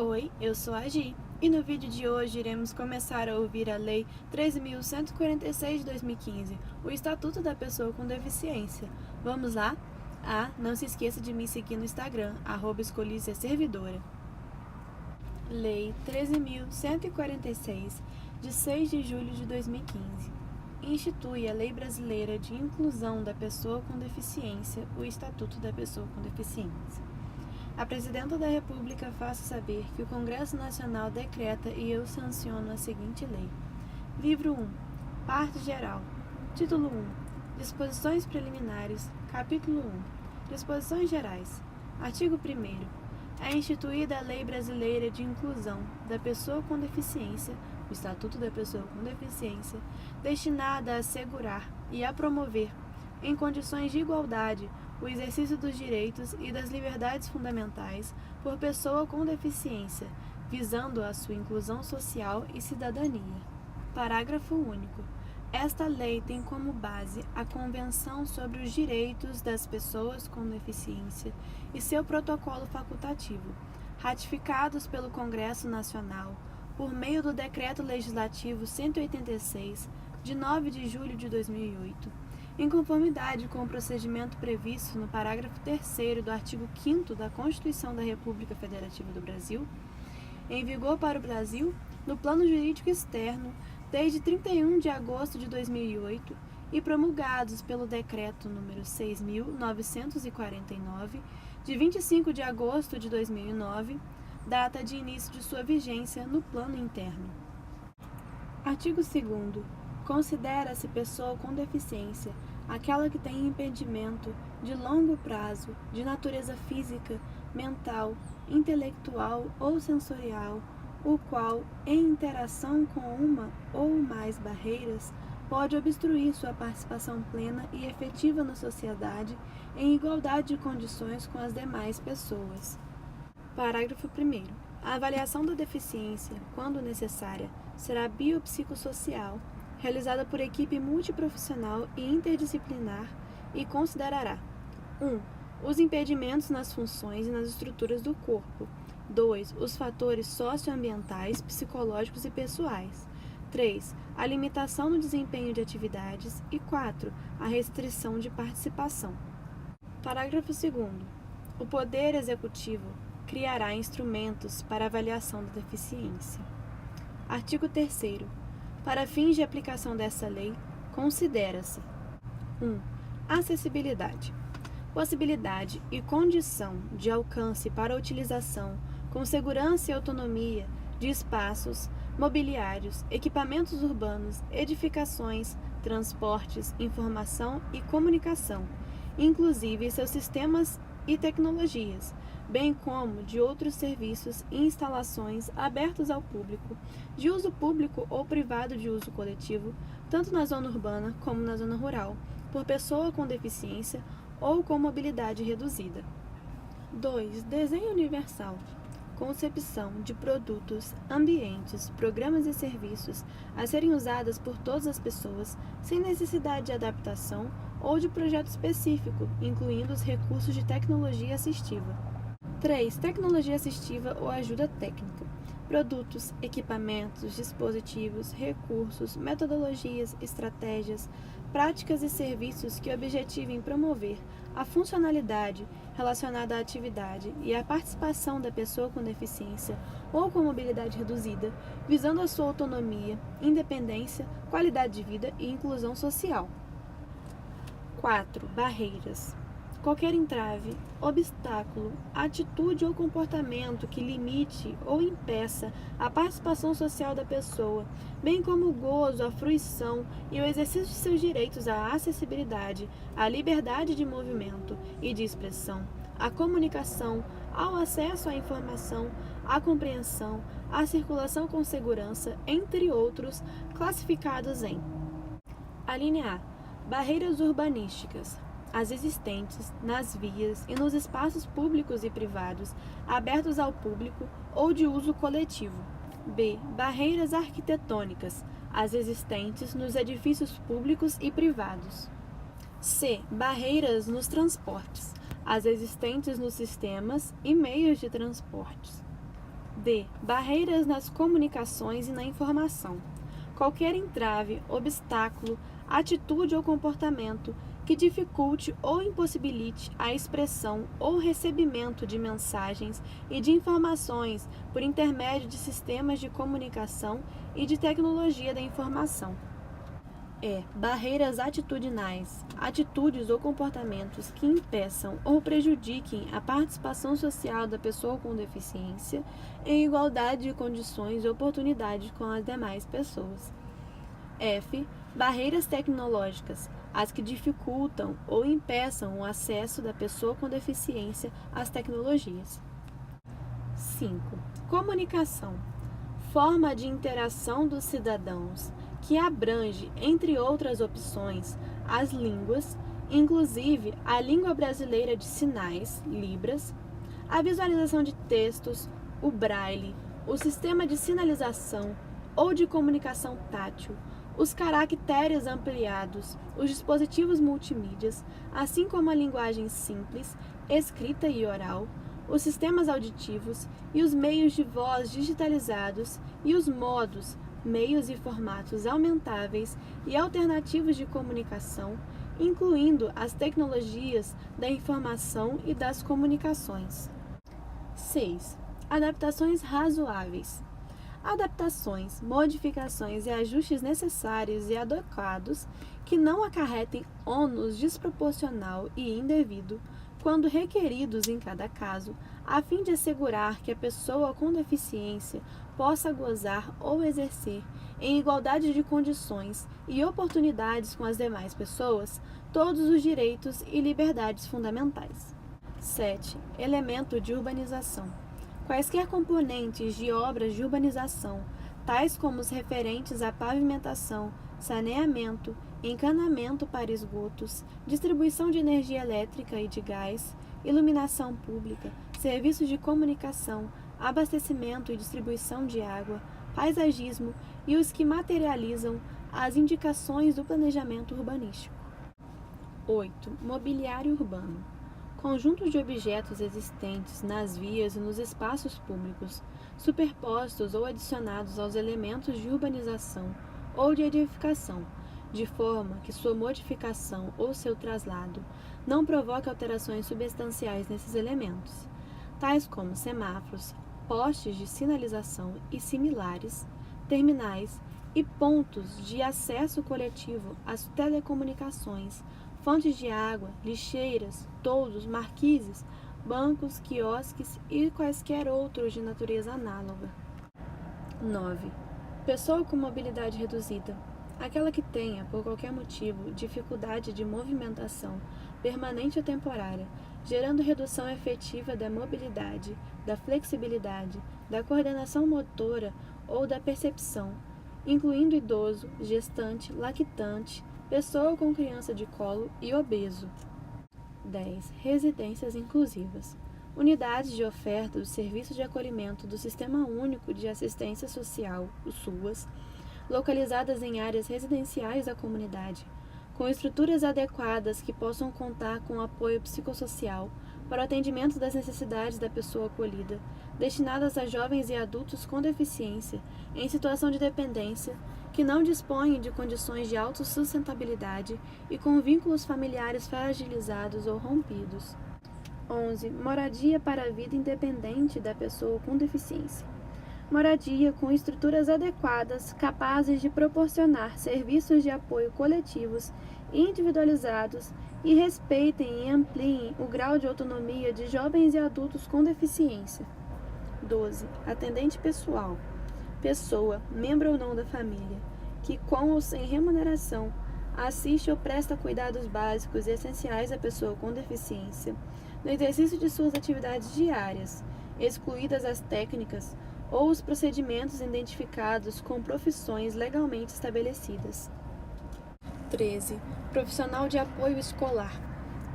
Oi, eu sou a Gi, e no vídeo de hoje iremos começar a ouvir a Lei 13.146 de 2015, o Estatuto da Pessoa com Deficiência. Vamos lá? Não se esqueça de me seguir no Instagram, @escolhiserservidora. Lei 13.146, de 6 de julho de 2015. Institui a Lei Brasileira de Inclusão da Pessoa com Deficiência, o Estatuto da Pessoa com Deficiência. A Presidenta da República faço saber que o Congresso Nacional decreta e eu sanciono a seguinte lei. Livro 1. Parte geral. Título 1. Disposições preliminares. Capítulo 1. Disposições gerais. Artigo 1º. É instituída a Lei Brasileira de Inclusão da Pessoa com Deficiência, o Estatuto da Pessoa com Deficiência, destinada a assegurar e a promover, em condições de igualdade, o exercício dos direitos e das liberdades fundamentais por pessoa com deficiência, visando a sua inclusão social e cidadania. Parágrafo único. Esta lei tem como base a Convenção sobre os Direitos das Pessoas com Deficiência e seu protocolo facultativo, ratificados pelo Congresso Nacional por meio do Decreto Legislativo 186, de 9 de julho de 2008, em conformidade com o procedimento previsto no parágrafo 3º do artigo 5º da Constituição da República Federativa do Brasil, em vigor para o Brasil, no plano jurídico externo, desde 31 de agosto de 2008 e promulgados pelo Decreto nº 6.949, de 25 de agosto de 2009, data de início de sua vigência no plano interno. Artigo 2º. Considera-se pessoa com deficiência aquela que tem impedimento de longo prazo, de natureza física, mental, intelectual ou sensorial, o qual, em interação com uma ou mais barreiras, pode obstruir sua participação plena e efetiva na sociedade em igualdade de condições com as demais pessoas. Parágrafo 1º. A avaliação da deficiência, quando necessária, será biopsicossocial, realizada por equipe multiprofissional e interdisciplinar e considerará 1. Os impedimentos nas funções e nas estruturas do corpo. 2. Os fatores socioambientais, psicológicos e pessoais. 3. A limitação no desempenho de atividades. E 4. A restrição de participação. Parágrafo 2º. O Poder Executivo criará instrumentos para avaliação da deficiência. Artigo 3º. Para fins de aplicação dessa lei, considera-se 1. Acessibilidade. Possibilidade e condição de alcance para a utilização, com segurança e autonomia, de espaços, mobiliários, equipamentos urbanos, edificações, transportes, informação e comunicação, inclusive seus sistemas e tecnologias, bem como de outros serviços e instalações abertos ao público, de uso público ou privado de uso coletivo, tanto na zona urbana como na zona rural, por pessoa com deficiência ou com mobilidade reduzida. 2. Desenho universal. Concepção de produtos, ambientes, programas e serviços a serem usados por todas as pessoas, sem necessidade de adaptação ou de projeto específico, incluindo os recursos de tecnologia assistiva. 3. Tecnologia assistiva ou ajuda técnica. Produtos, equipamentos, dispositivos, recursos, metodologias, estratégias, práticas e serviços que objetivem promover a funcionalidade relacionada à atividade e à participação da pessoa com deficiência ou com mobilidade reduzida, visando a sua autonomia, independência, qualidade de vida e inclusão social. 4. Barreiras. Qualquer entrave, obstáculo, atitude ou comportamento que limite ou impeça a participação social da pessoa, bem como o gozo, a fruição e o exercício de seus direitos à acessibilidade, à liberdade de movimento e de expressão, à comunicação, ao acesso à informação, à compreensão, à circulação com segurança, entre outros, classificados em: Alínea A. Barreiras urbanísticas. As existentes nas vias e nos espaços públicos e privados abertos ao público ou de uso coletivo. B. Barreiras arquitetônicas. As existentes nos edifícios públicos e privados. C. Barreiras nos transportes. As existentes nos sistemas e meios de transportes. D. Barreiras nas comunicações e na informação. Qualquer entrave, obstáculo, atitude ou comportamento que dificulte ou impossibilite a expressão ou recebimento de mensagens e de informações por intermédio de sistemas de comunicação e de tecnologia da informação. Barreiras atitudinais, atitudes ou comportamentos que impeçam ou prejudiquem a participação social da pessoa com deficiência em igualdade de condições e oportunidades com as demais pessoas. Barreiras tecnológicas, as que dificultam ou impeçam o acesso da pessoa com deficiência às tecnologias. 5. Comunicação, forma de interação dos cidadãos, que abrange, entre outras opções, as línguas, inclusive a língua brasileira de sinais, Libras, a visualização de textos, o braille, o sistema de sinalização ou de comunicação tátil, os caracteres ampliados, os dispositivos multimídias, assim como a linguagem simples, escrita e oral, os sistemas auditivos e os meios de voz digitalizados e os modos, meios e formatos aumentáveis e alternativos de comunicação, incluindo as tecnologias da informação e das comunicações. 6. Adaptações razoáveis. Adaptações, modificações e ajustes necessários e adequados que não acarretem ônus desproporcional e indevido, quando requeridos em cada caso, a fim de assegurar que a pessoa com deficiência possa gozar ou exercer, em igualdade de condições e oportunidades com as demais pessoas, todos os direitos e liberdades fundamentais. 7. Elemento de urbanização. Quaisquer componentes de obras de urbanização, tais como os referentes à pavimentação, saneamento, encanamento para esgotos, distribuição de energia elétrica e de gás, iluminação pública, serviços de comunicação, abastecimento e distribuição de água, paisagismo e os que materializam as indicações do planejamento urbanístico. 8. Mobiliário urbano. Conjuntos de objetos existentes nas vias e nos espaços públicos, superpostos ou adicionados aos elementos de urbanização ou de edificação, de forma que sua modificação ou seu traslado não provoque alterações substanciais nesses elementos, tais como semáforos, postes de sinalização e similares, terminais e pontos de acesso coletivo às telecomunicações, fontes de água, lixeiras, toldos, marquises, bancos, quiosques e quaisquer outros de natureza análoga. 9. Pessoa com mobilidade reduzida. Aquela que tenha, por qualquer motivo, dificuldade de movimentação, permanente ou temporária, gerando redução efetiva da mobilidade, da flexibilidade, da coordenação motora ou da percepção, incluindo idoso, gestante, lactante, pessoa com criança de colo e obeso. 10. Residências inclusivas. Unidades de oferta do Serviço de Acolhimento do Sistema Único de Assistência Social, o SUAS, localizadas em áreas residenciais da comunidade, com estruturas adequadas que possam contar com apoio psicossocial para o atendimento das necessidades da pessoa acolhida, destinadas a jovens e adultos com deficiência em situação de dependência, que não dispõem de condições de autossustentabilidade e com vínculos familiares fragilizados ou rompidos. 11. Moradia para a vida independente da pessoa com deficiência. Moradia com estruturas adequadas, capazes de proporcionar serviços de apoio coletivos e individualizados e respeitem e ampliem o grau de autonomia de jovens e adultos com deficiência. 12. Atendente pessoal. Pessoa, membro ou não da família, que com ou sem remuneração assiste ou presta cuidados básicos e essenciais à pessoa com deficiência, no exercício de suas atividades diárias, excluídas as técnicas ou os procedimentos identificados com profissões legalmente estabelecidas. 13. Profissional de apoio escolar.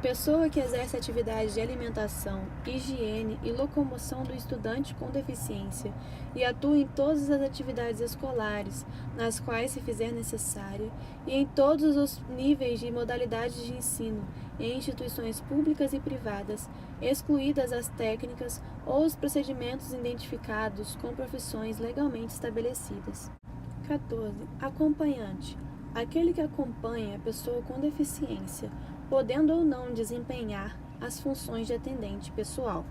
Pessoa que exerce atividades de alimentação, higiene e locomoção do estudante com deficiência e atua em todas as atividades escolares, nas quais se fizer necessária, e em todos os níveis de modalidades de ensino, em instituições públicas e privadas, excluídas as técnicas ou os procedimentos identificados com profissões legalmente estabelecidas. 14. Acompanhante. Aquele que acompanha a pessoa com deficiência, podendo ou não desempenhar as funções de atendente pessoal.